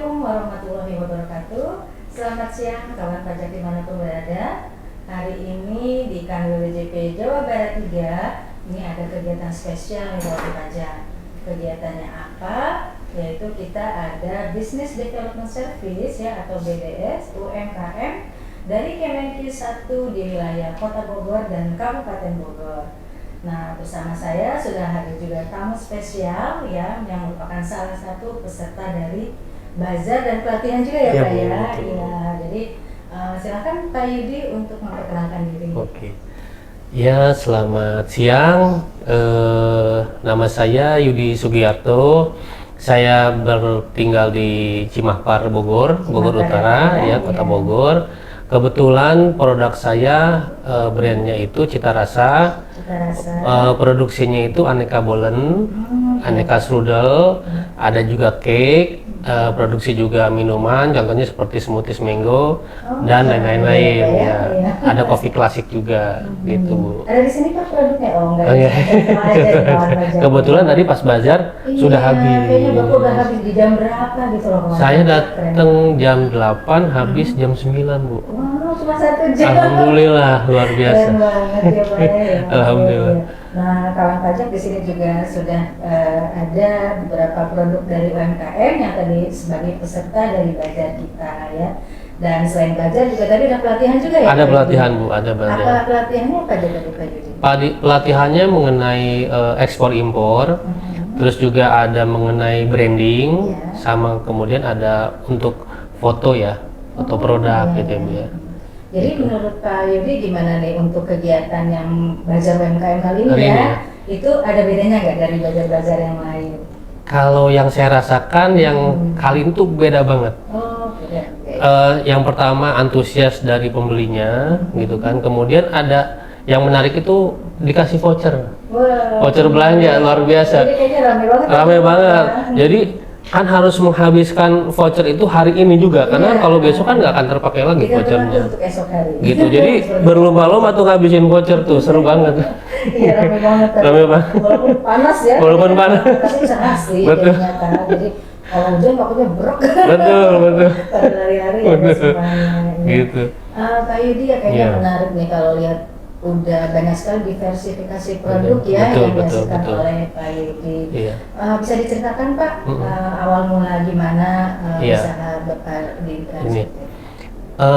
Assalamualaikum warahmatullahi wabarakatuh. Selamat siang kawan pajak dimanapun berada. Hari ini di Kanwil WJP Jawa Barat 3 ini ada kegiatan spesial nih buat pajak. Kegiatannya apa? Yaitu kita ada Business Development Service ya atau BDS UMKM dari Kemenkyu 1 di wilayah Kota Bogor dan Kabupaten Bogor. Nah, bersama saya sudah hadir juga tamu spesial ya yang merupakan salah satu peserta dari bazar dan pelatihan juga ya, Pak ya. Iya, jadi silakan Pak Yudi untuk memperkenalkan diri. Oke. Ya, selamat siang. Nama saya Yudi Sugiarto. Saya bertinggal di Cimahpar, Bogor Utara ya, Kota Bogor. Kebetulan produk saya brandnya itu Cita Rasa. Produksinya itu aneka bolen, aneka strudel, ada juga cake, produksi juga minuman, contohnya seperti smoothies mango dan lain-lain ya. Ada kopi klasik juga gitu, Bu. Ada di sini Pak produknya? Oh enggak. Kebetulan tadi pas bazar sudah habis. Kayaknya Bapak udah habis di jam berapa gitu loh? Saya datang jam 8, habis jam 9, Bu. Wow, cuma 1 jam. Alhamdulillah, luar biasa. Keren banget ya Pak ya. Alhamdulillah. Nah, kawan pajak di sini juga sudah ada beberapa produk dari UMKM yang tadi sebagai peserta dari bazar kita ya. Dan selain bazar juga tadi ada pelatihan juga ya? Ada pelatihan, Bu, ada pelatihan. Apa pelatihannya apa aja tadi Pak Yudi? Pelatihannya mengenai ekspor impor, terus juga ada mengenai branding, sama kemudian ada untuk foto ya, foto produk gitu ya, Bu ya. Jadi menurut Pak Yudi gimana nih untuk kegiatan yang bazar UMKM kali ini ya? Itu ada bedanya nggak dari bazar-bazar yang lain? Kalau yang saya rasakan yang kali ini tuh beda banget. Oh, beda. Yang pertama antusias dari pembelinya, gitu kan. Kemudian ada yang menarik itu dikasih voucher, voucher belanja luar biasa. Jadi kayaknya rame banget. Rame banget. Jadi kan harus menghabiskan voucher itu hari ini juga, karena kalau besok kan nggak akan terpakai lagi vouchernya. Untuk esok hari. Gitu. Jadi berlomba-lomba tuh ngabisin voucher tuh, seru banget. Iya, rame banget. Rame banget. Walaupun panas ya. Walaupun panas. Tapi bisa asli. Betul. Ternyata. Jadi kalau hujan pokoknya brok. Betul. Pada hari-hari ada semuanya. Gitu. Pak Yudi ya kayaknya menarik nih kalau lihat udah banyak sekali diversifikasi produk ya yang dihasilkan oleh Pak Yudi. Iya. Bisa diceritakan Pak awal mula gimana usaha Bapak di ini.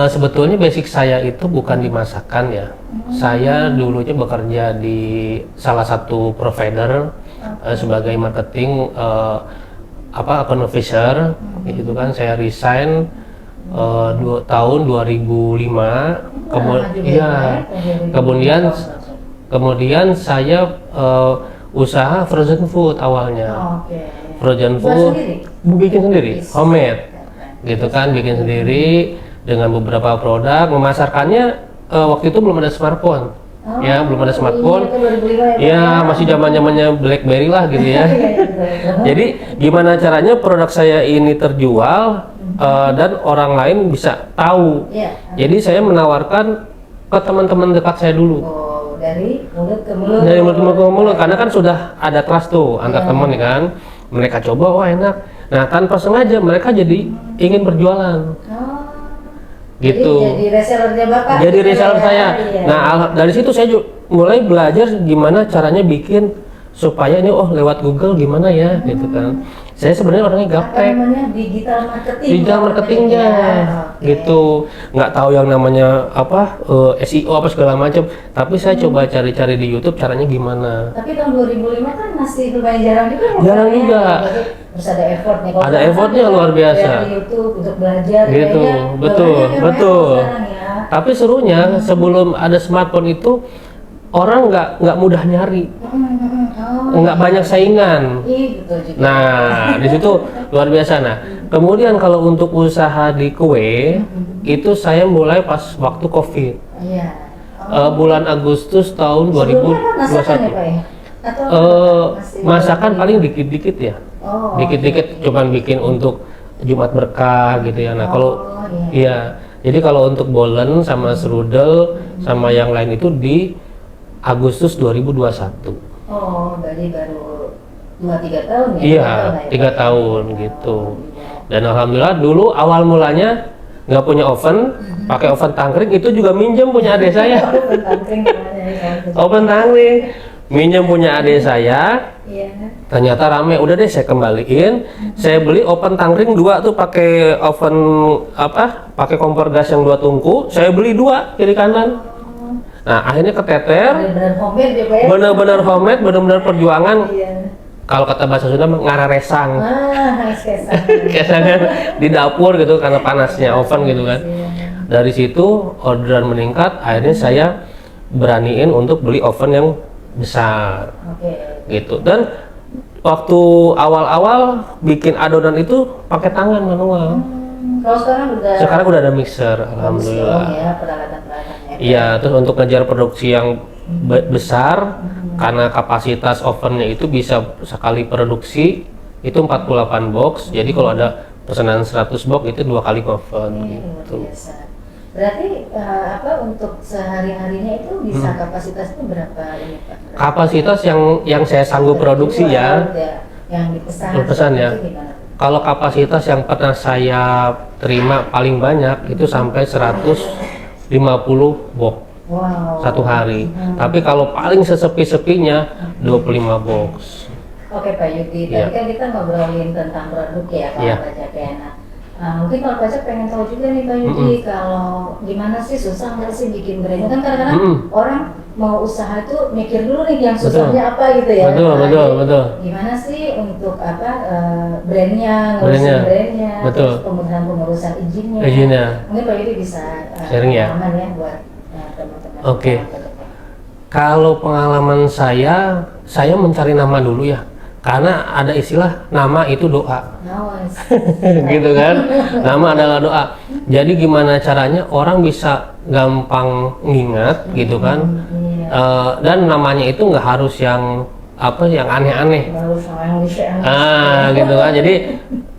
Sebetulnya basic saya itu bukan di masakan ya. Saya dulunya bekerja di salah satu provider sebagai marketing account officer gitu kan. Saya resign tahun 2005. Kemudian saya usaha frozen food awalnya. Frozen food bikin sendiri, homemade gitu kan, bikin sendiri dengan beberapa produk. Memasarkannya waktu itu belum ada smartphone. Ya, belum ada smartphone. Ya, masih zaman-zamannya BlackBerry lah gitu ya. Jadi gimana caranya produk saya ini terjual dan orang lain bisa tahu. Jadi saya menawarkan ke teman-teman dekat saya dulu. Dari mulut ke mulut. Dari mulut ke mulut, karena kan sudah ada trust tuh antar teman kan. Mereka coba, wah enak. Nah, tanpa sengaja mereka jadi ingin berjualan. Gitu. Jadi resellernya Bapak. Jadi reseller saya. Nah, dari situ saya mulai belajar gimana caranya bikin supaya ini lewat Google gimana ya gitu kan. Saya sebenarnya orangnya gaptek. Digital marketing. Digital marketingnya gitu. Nggak tahu yang namanya SEO apa segala macam. Tapi saya coba cari-cari di YouTube caranya gimana. Tapi tahun 2005 kan masih lumayan jarang juga. Jarang juga. Terus ada effortnya. Ada effortnya luar biasa. Dari YouTube untuk belajar. Gitu, betul. Tapi serunya sebelum ada smartphone itu orang nggak mudah nyari, nggak banyak saingan. Nah, di situ luar biasa. Nah, kemudian kalau untuk usaha di kue itu saya mulai pas waktu COVID. Bulan Agustus tahun 2021. Masakan paling dikit-dikit ya, dikit-dikit cuman bikin untuk Jumat Berkah gitu ya. Nah, kalau jadi kalau untuk bolen sama strudel sama yang lain itu di Agustus 2021. Oh, berarti baru 2-3 tahun ya? Iya, 3 tahun gitu. Dan alhamdulillah dulu awal mulanya nggak punya oven, pakai oven tangkring, itu juga minjem punya adik saya. Oven tangkring gimana ya? Oven tangkring, minjem punya adik saya. Iya. Ternyata rame, udah deh saya kembaliin. Saya beli oven tangkring 2 tuh, pakai oven apa? Pakai kompor gas yang 2 tungku. Saya beli 2 kiri kanan. Nah akhirnya keteter. Benar-benar homemade ya Pak ya? Bener-bener homemade, bener-bener perjuangan. Iya. Kalau kata bahasa Sunda ngararesang. Kesang. Biasanya di dapur gitu karena panasnya oven gitu kan. Dari situ orderan meningkat, akhirnya saya beraniin untuk beli oven yang besar. Oke. Gitu. Dan waktu awal-awal bikin adonan itu pakai tangan manual. Kalau sekarang udah Udah ada mixer, alhamdulillah. ya peralatan-peralatannya. Iya, terus untuk ngejar produksi yang besar, karena kapasitas ovennya itu bisa sekali produksi itu 48 box. Jadi kalau ada pesanan 100 box itu 2 kali oven Luar gitu. biasa. Berarti apa untuk sehari-harinya itu bisa kapasitasnya berapa ini Pak? Kapasitas yang saya sanggup produksi ya. Yang Dipesan ya. itu gimana? Kalau kapasitas yang pernah saya terima paling banyak itu sampai 150 box Wow. satu hari. Tapi kalau paling sesepi-sepinya 25 box. Oke Pak Yudi, tadi Iya. kan kita ngobrolin tentang produk ya kalau Iya. pajak ya. Mungkin kalau pajak pengen tahu juga nih Pak Yudi, kalau gimana sih susah nggak sih bikin brand? Kan kadang-kadang orang mau usaha itu mikir dulu nih yang susahnya apa gitu ya. Betul. Gimana sih untuk apa brandnya, Brandnya. ngurusin brandnya, Betul. terus pengurusan izinnya. Izinnya. Mungkin Pak Yudi bisa Sharing ya? pengalaman ya buat teman-teman. Oke. Kalau pengalaman saya mencari nama dulu ya. Karena ada istilah nama itu doa. Gitu kan. Nama adalah doa. Jadi gimana caranya orang bisa gampang ngingat gitu kan. Dan namanya itu nggak harus yang yang aneh-aneh. Gitu kan. Jadi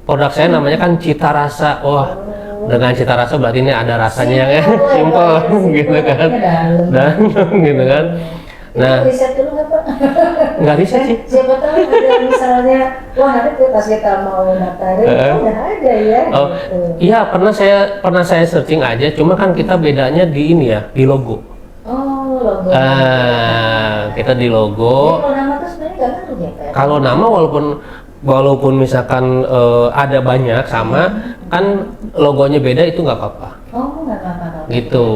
produk saya namanya kan Cita Rasa. Wah, dengan cita rasa berarti ini ada rasanya yang simple gitu kan. Dan gitu kan. Nah, riset dulu nggak Pak? Nggak riset sih. Siapa tahu ada misalnya, wah nanti pas kita mau daftarin udah ada ya. Oh, gitu. iya pernah saya searching aja. Cuma kan kita bedanya di ini ya, di logo. Oh, logo. Kita di Jadi logo. kalau nama tuh sebenarnya nggak ngaruh ya Pak? Kalau nama walaupun misalkan ada banyak sama, kan logonya beda itu nggak apa-apa. Oh, nggak apa-apa. Gitu.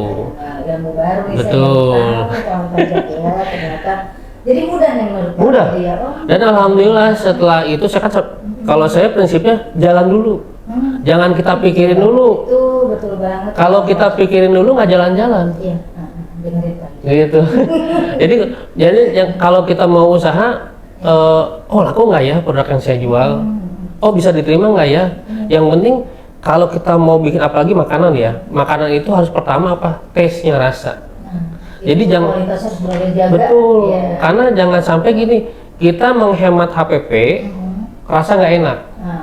Ilmu baru nih Betul. saya baru tahu pajak ya ternyata. Jadi mudah nih menurut Pak Mudah. dia. Oh, Dan alhamdulillah setelah itu saya kan kalau saya prinsipnya jalan dulu. Jangan kita pikirin dulu. itu betul banget. Kalau kita pikirin dulu nggak jalan-jalan. Iya, dengerin Pak. Gitu. jadi yang kalau kita mau usaha, laku nggak ya produk yang saya jual? Oh bisa diterima nggak ya? Yang penting kalau kita mau bikin apalagi makanan ya, makanan itu harus pertama apa? Taste-nya, rasa. Jadi jangan kualitasnya harus benar jaga. betul, Ya. karena jangan sampai gini, kita menghemat HPP, rasa nggak enak. Nah,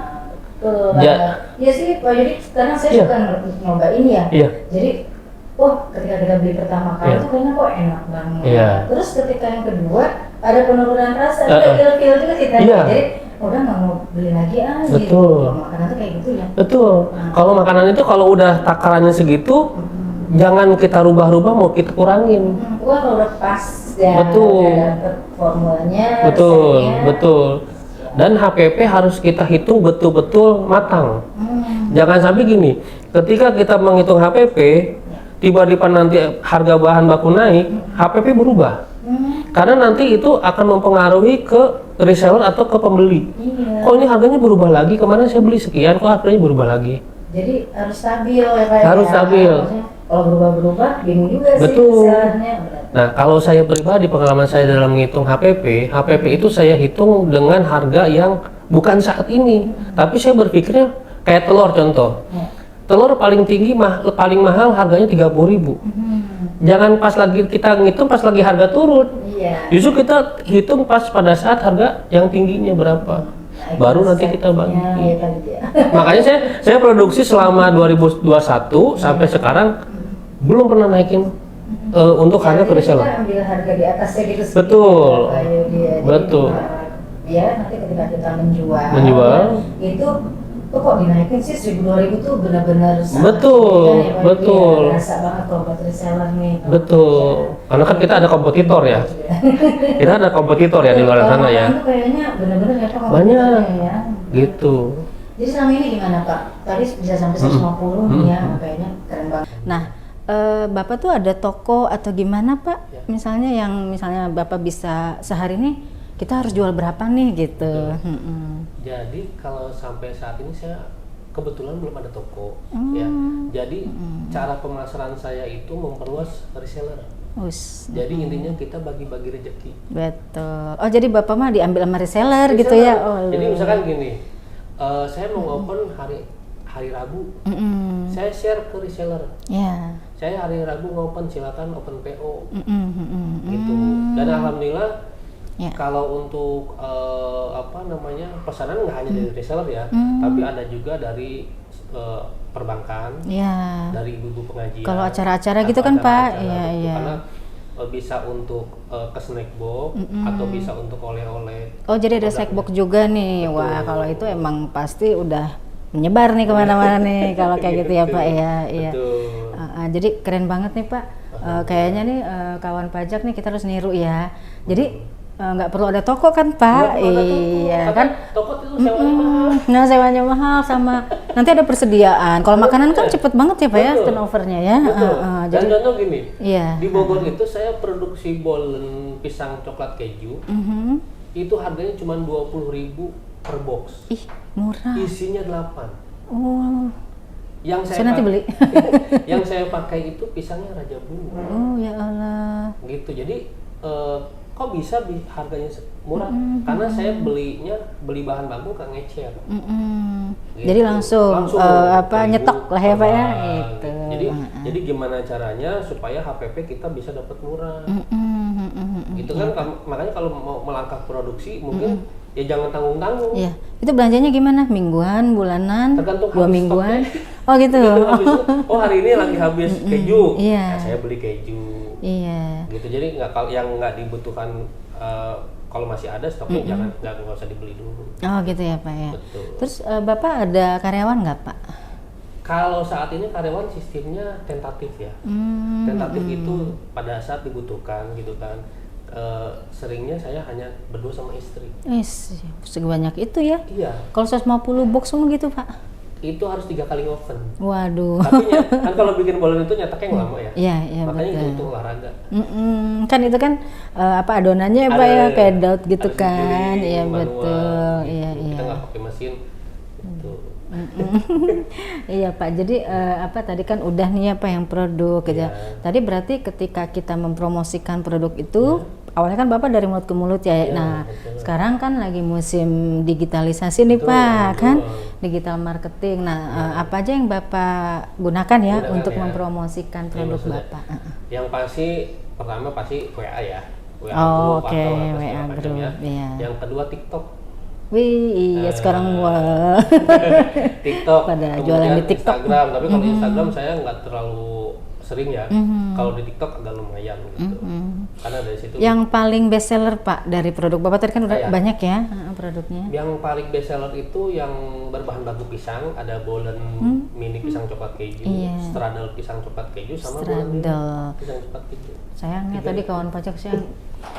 betul. Ja- Iya sih Pak, jadi sekarang saya Iya. suka nyoba ini ya. Iya. Jadi, ketika kita beli pertama kali Iya. itu kayaknya kok enak banget. Iya. Terus ketika yang kedua ada penurunan rasa, Heeh. kita feel juga kita. Iya. Jadi udah nggak mau beli lagi Betul. gitu. Makanan tuh kayak gitu ya. Betul. Kalau makanan itu kalau udah takarannya segitu, jangan kita rubah-rubah, mau kita kurangin. Wah kalau udah pas ya. Betul. Udah dapet formulanya. Betul, resepnya. betul. Dan HPP harus kita hitung betul-betul matang. Hmm. Jangan sampai gini, ketika kita menghitung HPP, tiba-tiba nanti harga bahan baku naik, HPP berubah. Karena nanti itu akan mempengaruhi ke reseller atau ke pembeli. Iya. Kok ini harganya berubah lagi? Kemarin saya beli sekian, kok harganya berubah lagi? Jadi harus stabil ya Pak. Harus ya. stabil. Maksudnya, kalau berubah-berubah bingung juga Betul. sih sellernya. Nah, kalau saya pribadi, pengalaman saya dalam menghitung HPP itu saya hitung dengan harga yang bukan saat ini. Tapi saya berpikirnya kayak telur contoh. Telur paling tinggi, paling mahal harganya 30.000. Jangan pas lagi kita ngitung pas lagi harga turun. Iya. Justru kita hitung pas pada saat harga yang tingginya berapa. Baru nanti kita bagi. Iya tadi ya. Makanya saya produksi selama 2021 sampai sekarang belum pernah naikin untuk harga ke reseller. Kita ambil harga di atasnya gitu. sedikit Betul. ya, kayak dia. Jadi, Betul. biar nanti ketika kita menjual, Menjual. itu kok dinaikin sih 1.000-2.000 tuh benar-benar sangat Betul, signifikan ya, Pak. betul. Iya, rasa banget kalau buat reseller nih. kalau Betul. bisa. Karena kan kita ada kompetitor ya. Kita ada kompetitor ya di luar Kalau sana ya. makanan tuh kayaknya benar-benar ya Pak Banyak. kompetitornya ya. Gitu. Jadi selama ini gimana Pak? Tadi bisa sampai 150 nih ya, kayaknya keren banget. Nah, Bapak tuh ada toko atau gimana Pak? Ya. Misalnya Bapak bisa sehari ini kita harus jual berapa nih gitu. Jadi kalau sampai saat ini saya kebetulan belum ada toko ya. Jadi cara pemasaran saya itu memperluas reseller. Jadi intinya kita bagi-bagi rezeki. Betul. Oh jadi Bapak mah diambil sama reseller gitu ya? Oh, Jadi misalkan gini, saya mau open hari Rabu, saya share ke reseller. Ya. Saya hari Rabu ngopen, silakan open PO, gitu. Dan alhamdulillah kalau untuk pesanan nggak hanya dari reseller ya, tapi ada juga dari perbankan, dari ibu-ibu pengajian. Kalau acara-acara gitu kan Pak, iya. Karena bisa untuk ke snack box atau bisa untuk oleh-oleh. Oh jadi ada snack box juga nih. Betul. Wah kalau itu emang pasti udah menyebar nih kemana-mana nih kalau kayak gitu ya Pak ya. Iya. Jadi keren banget nih Pak. Kayaknya nih kawan pajak nih kita harus niru ya. Jadi nggak perlu ada toko kan Pak? Iya kan? Toko itu sewanya mahal. Nah sewanya mahal sama nanti ada persediaan. Kalau makanan kan cepet banget ya Pak ya turnovernya ya. Dan contoh gini, iya. di Bogor itu saya produksi bolen pisang coklat keju, itu harganya cuma 20.000 per box. Ih murah. Isinya 8. Oh. Yang saya nanti beli. Yang saya pakai itu pisangnya Raja Bunga. Oh ya Allah. Gitu. Jadi kok bisa harganya murah? Karena saya beli bahan baku kan ngecer. Gitu. Jadi langsung nyetok lah ya Pak ya. Gitu. Jadi gimana caranya supaya HPP kita bisa dapat murah? Gitu kan makanya kalau mau melangkah produksi mungkin ya jangan tanggung-tanggung. Iya. Itu belanjanya gimana? Mingguan, bulanan, tergantung 2 mingguan. Stoknya. Oh gitu. Oh hari ini lagi habis keju. Iya. Nah, saya beli keju. Iya. Gitu. Jadi yang nggak dibutuhkan kalau masih ada stoknya nggak usah dibeli dulu. Oh gitu ya Pak ya. Betul. Terus Bapak ada karyawan nggak Pak? Kalau saat ini karyawan sistemnya tentatif ya. Tentatif itu pada saat dibutuhkan gitu kan. Seringnya saya hanya berdua sama istri. Sebanyak itu ya? Iya. Kalau 150 box semua gitu Pak? Itu harus 3 kali oven. Waduh. Tapi kan kalau bikin bolen itu nyetaknya lama ya. Iya makanya betul. itu untuk olahraga. Kan itu kan adonannya ya Pak ya kayak daud gitu harus kan. digiling, Iya manual, betul. gitu. Iya. Kita nggak pakai mesin. Gitu. Iya Pak, jadi tadi kan udah nih ya Pak yang produk gitu. Tadi berarti ketika kita mempromosikan produk itu awalnya kan Bapak dari mulut ke mulut ya. Nah, sekarang kan lagi musim digitalisasi nih Pak, kan? Digital marketing. Nah, apa aja yang Bapak gunakan ya untuk mempromosikan produk Bapak? Yang pertama pasti WA ya. WA group atau WA group. ya. Iya. Yang kedua TikTok. Wih, iya sekarang wah. TikTok. Pada jualan di TikTok. Instagram, tapi kalau Instagram saya nggak terlalu sering ya. Kalau di TikTok agak lumayan gitu. Karena dari situ. Yang paling best seller Pak dari produk Bapak tadi kan udah banyak ya produknya. Yang paling best seller itu yang berbahan baku pisang, ada bolen mini pisang coklat keju, straddle pisang coklat keju sama bolen pisang coklat keju. Sayangnya tadi kawan pajak saya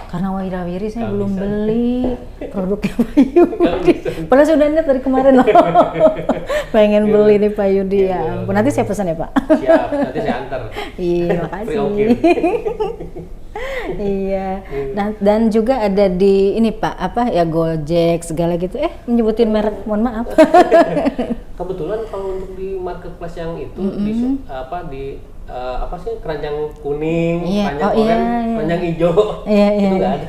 karena wira-wiri saya belum beli produknya Pak Yudi. Padahal sudah lihat dari kemarin loh. Pengen beli nih Pak Yudi ya. Ampun, nanti saya pesan ya Pak. Siap, nanti saya antar. Iya, makasih. Iya. Dan juga ada di ini Pak, Gojek segala gitu. Menyebutin merek, mohon maaf. Kebetulan kalau untuk di marketplace yang itu keranjang kuning, keranjang oranye, keranjang hijau, itu nggak ada.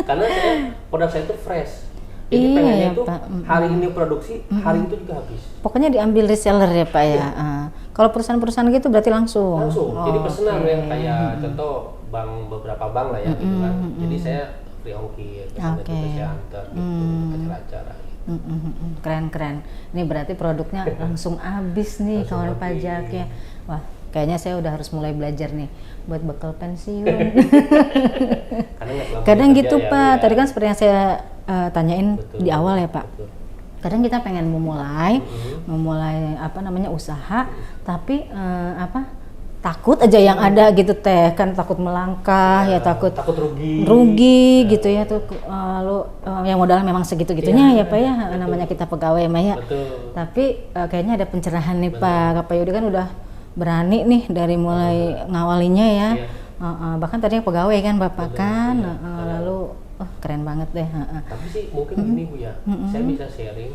Karena produk saya itu fresh. Jadi pengennya itu hari ini produksi, hari itu juga habis. Pokoknya diambil reseller ya Pak ya. Kalau perusahaan-perusahaan gitu berarti langsung. Jadi pesanan yang kayak contoh beberapa bank lah ya gitu kan. Jadi saya free ongkir, pesanan juga saya antar gitu, acara-acara. Keren. Ini berarti produknya langsung habis nih kawan pajak ya. Wah, kayaknya saya udah harus mulai belajar nih buat bekal pensiun. Kadang gitu Pak. Tadi kan seperti yang saya tanyain di awal ya Pak. Kadang kita pengen memulai apa namanya usaha, tapi takut aja yang ada gitu teh, kan takut melangkah ya, takut rugi gitu ya tuh, yang modal memang segitu-gitunya ya Pak ya, namanya kita pegawai Pak ya. Tapi kayaknya ada pencerahan nih Pak Yudi kan udah berani nih dari mulai ngawalinya ya. Bahkan tadinya pegawai kan Bapak kan, lalu keren banget deh. Tapi sih mungkin gini Bu ya, saya bisa sharing.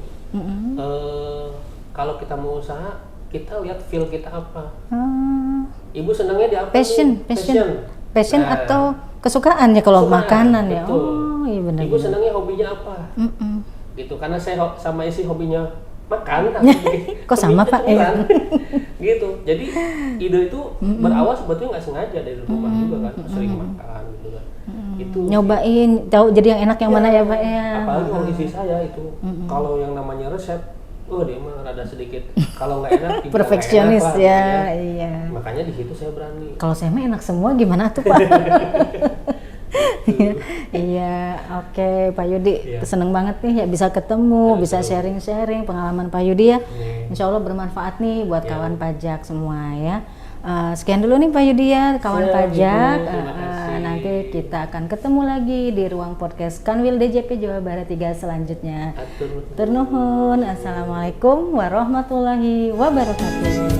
Kalau kita mau usaha, kita lihat feel kita apa. Ibu senangnya di apa? Passion atau kesukaan ya kalau makanan ya. Betul. Oh iya benar. Ibu senangnya hobinya apa? Gitu, karena saya sama isi hobinya makan. Kok sama Pak? Gitu. Jadi ide itu berawal sebetulnya nggak sengaja dari rumah juga kan, sering makan gitu kan. Itu nyobain, tahu jadi yang enak yang mana ya Pak ya. Apalagi kalau isi saya itu, kalau yang namanya resep, dia mah rada sedikit kalau nggak enak, perfeksionis enak, ya, iya. Makanya di situ saya berani. Kalau saya mah enak semua, gimana tuh Pak? Iya, oke Pak Yudi, seneng banget nih ya bisa ketemu, bisa sharing-sharing pengalaman Pak Yudi ya. Insya Allah bermanfaat nih buat kawan pajak semua ya. Sekian dulu nih Pak Yudi ya, kawan pajak. Nanti kita akan ketemu lagi di ruang podcast Kanwil DJP Jawa Barat 3 selanjutnya. Tur nuhun. Assalamualaikum warahmatullahi wabarakatuh.